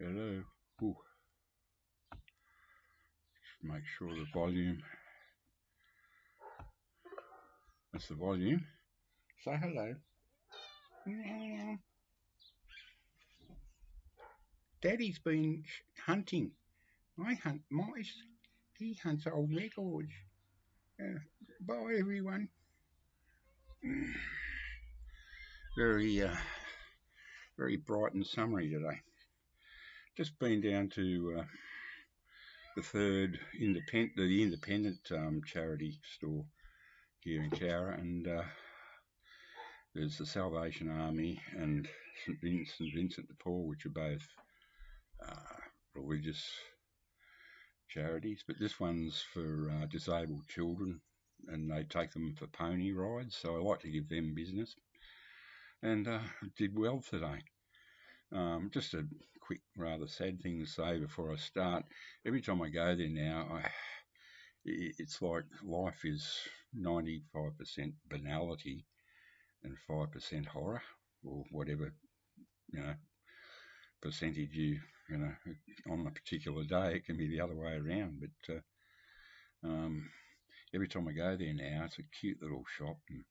Hello. Ooh, just make sure the volume. That's the volume. Say hello. Daddy's been hunting. I hunt mice. He hunts old records. Bye, everyone. Very, very bright and summery today. Just been down to the independent charity store here in Cowra, and there's the Salvation Army and St Vincent de Paul, which are both religious charities, but this one's for disabled children, and they take them for pony rides. So I like to give them business, and did well today. Just a quick, rather sad thing to say before I start. Every time I go there now, it's like life is 95% banality and 5% horror, or whatever you know percentage you know on a particular day. It can be the other way around, but every time I go there now, it's a cute little shop and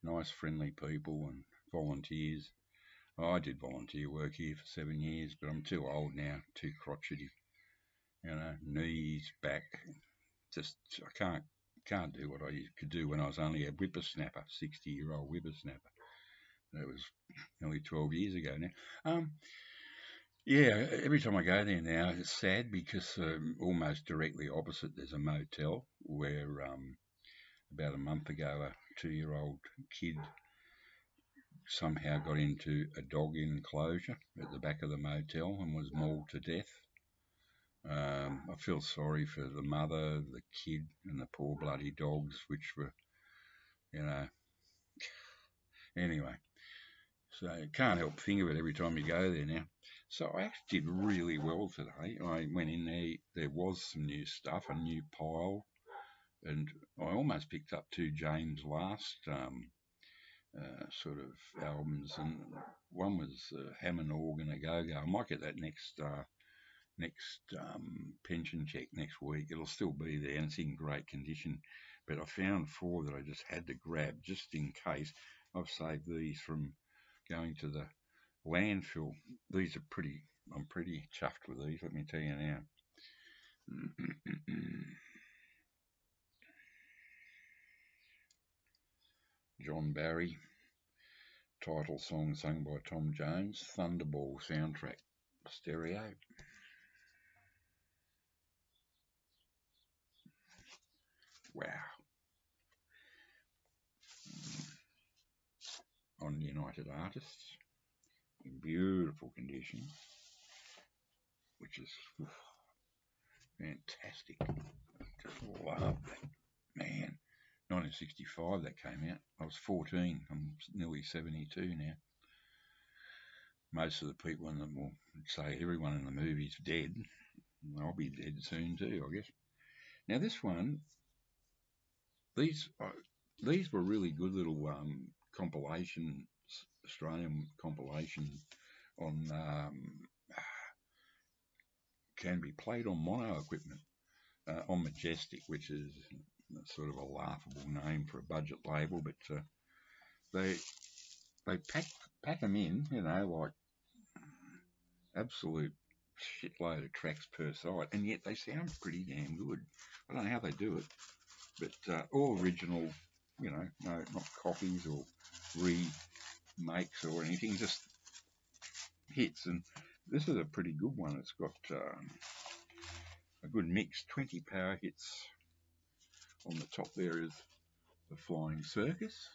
nice, friendly people and volunteers. I did volunteer work here for 7 years, but I'm too old now, too crotchety. Knees, back, just I can't do what I could do when I was only a whippersnapper, 60-year-old whippersnapper. That was nearly 12 years ago now. Yeah, every time I go there now, it's sad because almost directly opposite there's a motel where about a month ago a 2-year-old kid somehow got into a dog enclosure at the back of the motel and was mauled to death. I feel sorry for the mother, the kid, and the poor bloody dogs, which were, you know, anyway. So you can't help think of it every time you go there now. So I actually did really well today. I went in there, there was some new stuff, a new pile, and I almost picked up two James Last sort of albums, and one was Hammond Organ a Go Go. I might get that next pension check next week. It'll still be there and it's in great condition. But I found four that I just had to grab just in case. I've saved these from going to the landfill. These are pretty. I'm pretty chuffed with these. Let me tell you now. John Barry, title song sung by Tom Jones, Thunderball soundtrack stereo. Wow. On United Artists in beautiful condition, which is fantastic. Just love that. Man, 1965 that came out. I was 14. I'm nearly 72 now. Most of the people in them will say everyone in the movie's dead. I'll be dead soon too, I guess. Now this one, these these were really good little compilations, Australian compilation on can be played on mono equipment on Majestic, which is sort of a laughable name for a budget label, but they they pack them in, like absolute shitload of tracks per side, and yet they sound pretty damn good. I don't know how they do it, but all original, no, not copies or remakes or anything, just hits. And this is a pretty good one. It's got a good mix, 20 power hits. On the top there is the Flying Circus,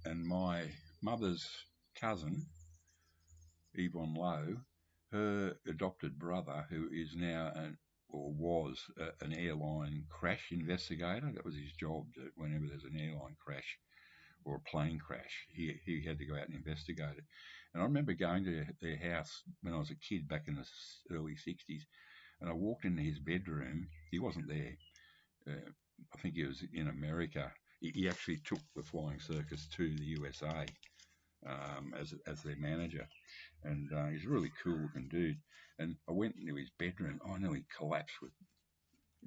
and my mother's cousin, Yvonne Lowe, her adopted brother, who is now or was an airline crash investigator. That was his job. Whenever there's an airline crash or a plane crash, he had to go out and investigate it. And I remember going to their house when I was a kid back in the early 60s, and I walked into his bedroom. He wasn't there. I think he was in America. He actually took the Flying Circus to the USA as their manager, and he's a really cool looking dude. And I went into his bedroom. I nearly collapsed with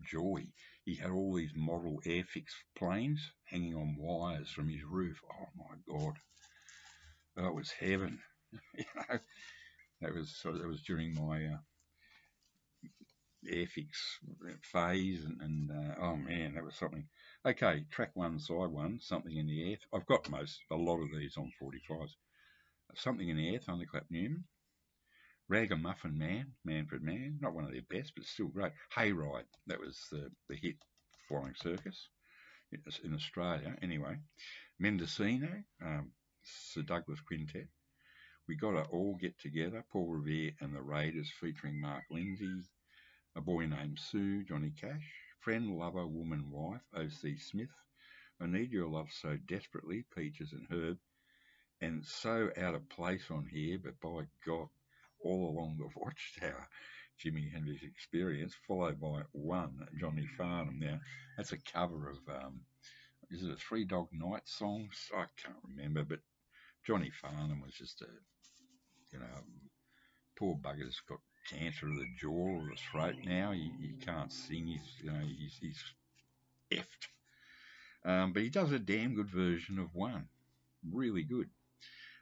joy. He had all these model Airfix planes hanging on wires from his roof. Oh my God, that was heaven. you know, that was during my Airfix phase, and oh man, that was something. Okay, track one, side one, something in the air. I've got a lot of these on 45s. Something in the air, Thunderclap Newman. Ragamuffin Man, Manfred Mann, not one of their best, but still great. Hayride, that was the hit Flying Circus in Australia. Anyway, Mendocino, Sir Douglas Quintet. We Gotta All Get Together, Paul Revere and the Raiders featuring Mark Lindsay. A Boy Named Sue, Johnny Cash. Friend, Lover, Woman, Wife, O.C. Smith. I Need Your Love So Desperately, Peaches and Herb. And So Out of Place on here, but by God, All Along the Watchtower, Jimi Hendrix Experience, followed by One, Johnny Farnham. Now, that's a cover of, is it a Three Dog Night song? I can't remember, but Johnny Farnham was just a, poor bugger's got cancer of the jaw or the throat now. He can't sing. He's effed. But he does a damn good version of One. Really good.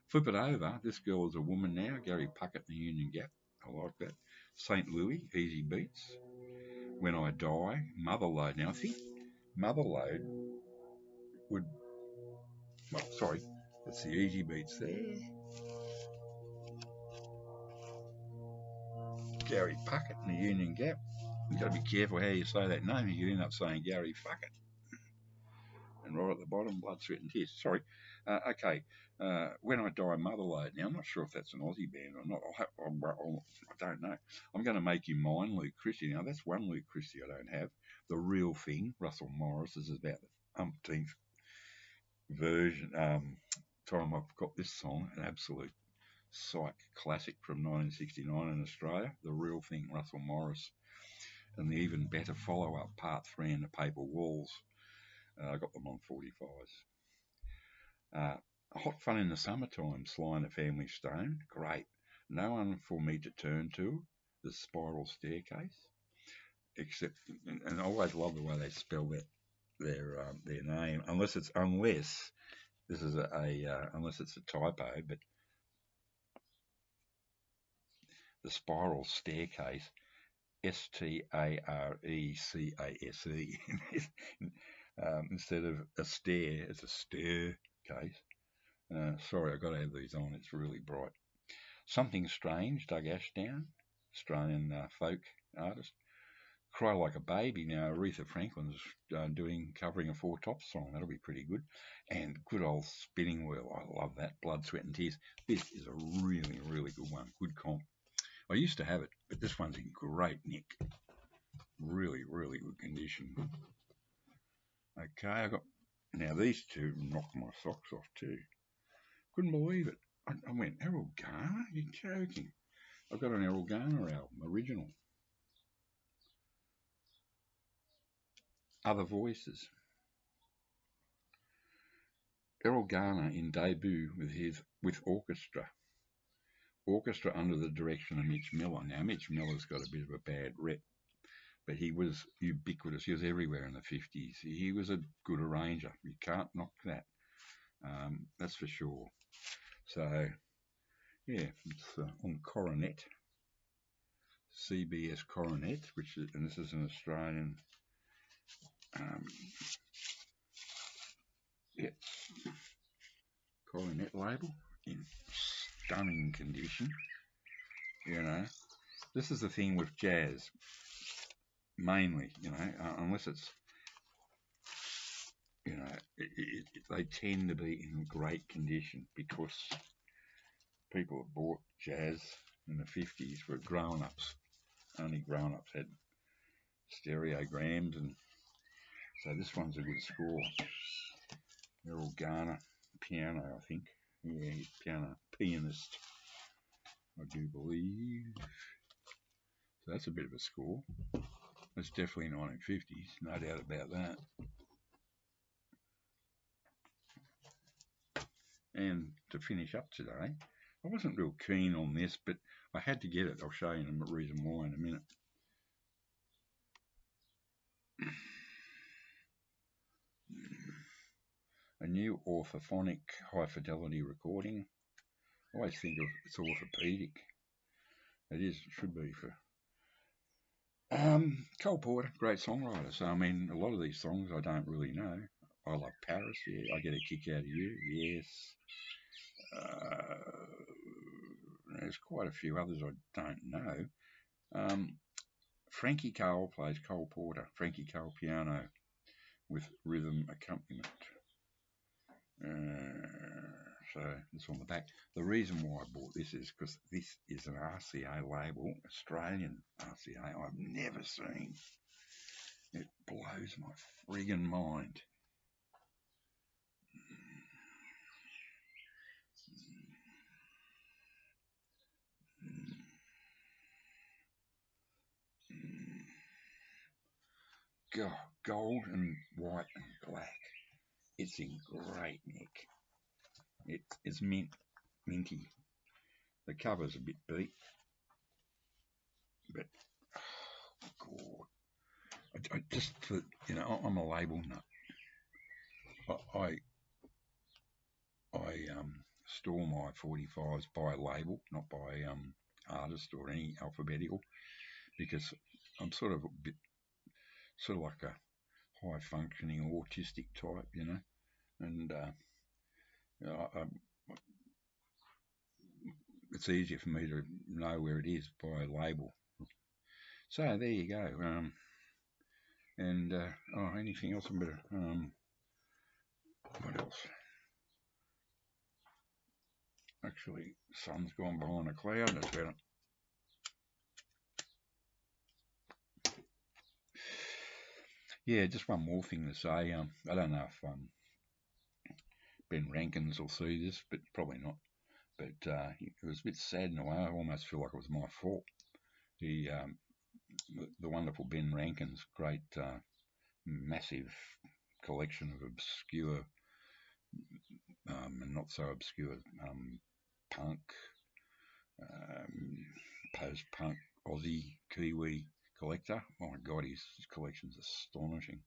Flip it over. This girl is a woman now. Gary Puckett and the Union Gap. I like that. St. Louis, Easy Beats. When I Die, Motherload. Now, I think Motherload would... Well, sorry. That's the Easy Beats there. Gary Puckett and the Union Gap. You've got to be careful how you say that name. You end up saying Gary Fuckett. And right at the bottom, Blood, Sweat and Tears. Sorry. Okay. When I Die, Motherload. Now, I'm not sure if that's an Aussie band or not. I don't know. I'm going to make you mine, Luke Christie. Now, that's one Luke Christie I don't have. The Real Thing, Russell Morris. This is about the umpteenth version. Time I've got this song, an absolute psych classic from 1969 in Australia. The Real Thing, Russell Morris. And the even better follow-up, Part 3 in the Paper Walls. I got them on 45s. Hot Fun in the Summertime, Sly and the Family Stone. Great. No One for Me to Turn to. The Spiral Staircase. Except, and I always love the way they spell their name. Unless this is unless it's a typo, but the Spiral Staircase. Starecase. Instead of a stair, it's a staircase. Sorry, I've got to have these on. It's really bright. Something Strange, Doug Ashdown, Australian folk artist. Cry Like a Baby. Now, Aretha Franklin's covering a Four Tops song. That'll be pretty good. And good old Spinning Wheel. I love that. Blood, Sweat and Tears. This is a really, really good one. Good comp. I used to have it, but this one's in great nick. Really, really good condition. Okay, I got... Now, these two knocked my socks off too. Couldn't believe it. I went, Erroll Garner? You're joking. I've got an Erroll Garner album, original. Other Voices. Erroll Garner in debut with orchestra. Orchestra under the direction of Mitch Miller. Now, Mitch Miller's got a bit of a bad rep, but he was ubiquitous. He was everywhere in the 50s. He was a good arranger. You can't knock that. That's for sure. So, yeah, it's on Coronet. CBS Coronet, and this is an Australian Coronet label in stunning condition. This is the thing with jazz, mainly, unless it's, they tend to be in great condition because people that bought jazz in the 50s were grown-ups. Only grown-ups had stereograms, and so this one's a good score. Erroll Garner, piano, I think. Yeah, he's pianist, I do believe. So that's a bit of a score. That's definitely 1950s, no doubt about that. And to finish up today, I wasn't real keen on this, but I had to get it. I'll show you the reason why in a minute. A new orthophonic high fidelity recording. I always think of it's orthopedic. It is, it should be for. Cole Porter, great songwriter. So, I mean, a lot of these songs I don't really know. I love Paris, yeah. I get a kick out of you, yes. There's quite a few others I don't know. Frankie Cole plays Cole Porter. Frankie Cole piano with rhythm accompaniment. So it's on the back. The reason why I bought this is because this is an RCA label, Australian RCA. I've never seen. It blows my friggin' mind. God, gold and white and black. It's in great nick. It's minty. The cover's a bit beat, but oh God, I just for I'm a label nut. I store my 45s by label, not by artist or any alphabetical, because I'm sort of like a high functioning autistic type, and it's easier for me to know where it is by label. So there you go. Anything else? What else? Actually, sun's gone behind a cloud. That's better. Yeah, just one more thing to say. I don't know if Ben Rankins will see this, but probably not. But it was a bit sad in a way. I almost feel like it was my fault. The wonderful Ben Rankins, great, massive collection of obscure and not so obscure punk, post-punk, Aussie, Kiwi collector. Oh my God, his collection's astonishing.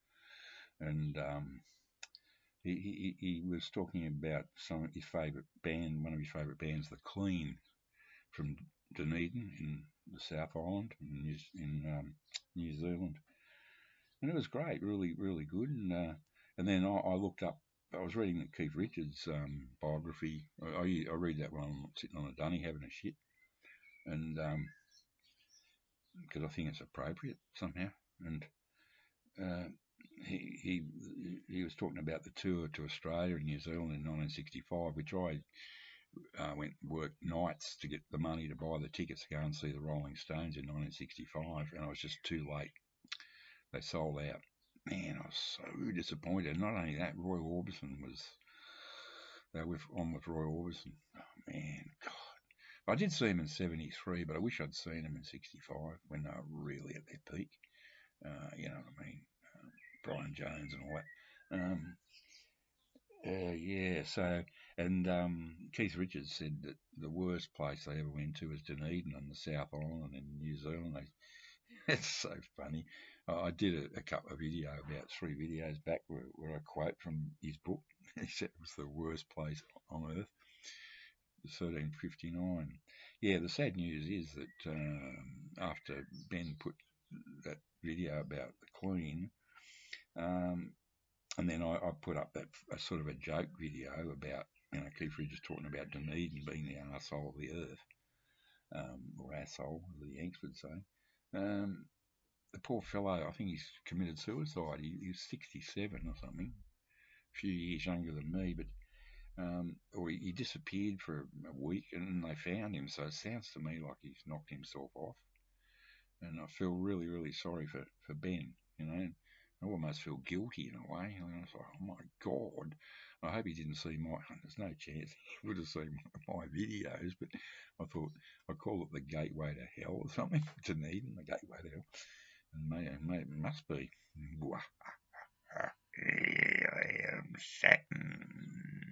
And he was talking about some of his favourite band, one of his favourite bands, The Clean, from Dunedin in the South Island in New Zealand, and it was great, really, really good. And then I looked up. I was reading Keith Richards' biography. I read that when I'm sitting on a dunny having a shit, and because I think it's appropriate somehow. And he was talking about the tour to Australia and New Zealand in 1965, which I went worked nights to get the money to buy the tickets to go and see the Rolling Stones in 1965, and I was just too late. They sold out. Man, I was so disappointed. Not only that, Roy Orbison was. They were on with Roy Orbison. Oh man, God. I did see him in '73, but I wish I'd seen him in '65 when they were really at their peak. You know what I mean? Brian Jones and all that. Yeah, so, and Keith Richards said that the worst place they ever went to was Dunedin on the South Island in New Zealand. It's so funny. I did a couple of videos, about 3 videos back, where I quote from his book. He said it was the worst place on earth, 1359. Yeah, the sad news is that after Ben put that video about the Queen, and then I put up that a sort of a joke video about Keith Richards talking about Dunedin being the arsehole of the earth, or asshole, as the Yanks would say. The poor fellow, I think he's committed suicide. He's 67 or something, a few years younger than me, but or he disappeared for a week and they found him. So it sounds to me like he's knocked himself off, and I feel really, really sorry for Ben. I almost feel guilty in a way. I was like, oh my God, I hope he didn't see my. There's no chance he would have seen my videos, but I thought I'd call it the gateway to hell or something. Dunedin, the gateway to hell. And it must be. Here I am, Saturn.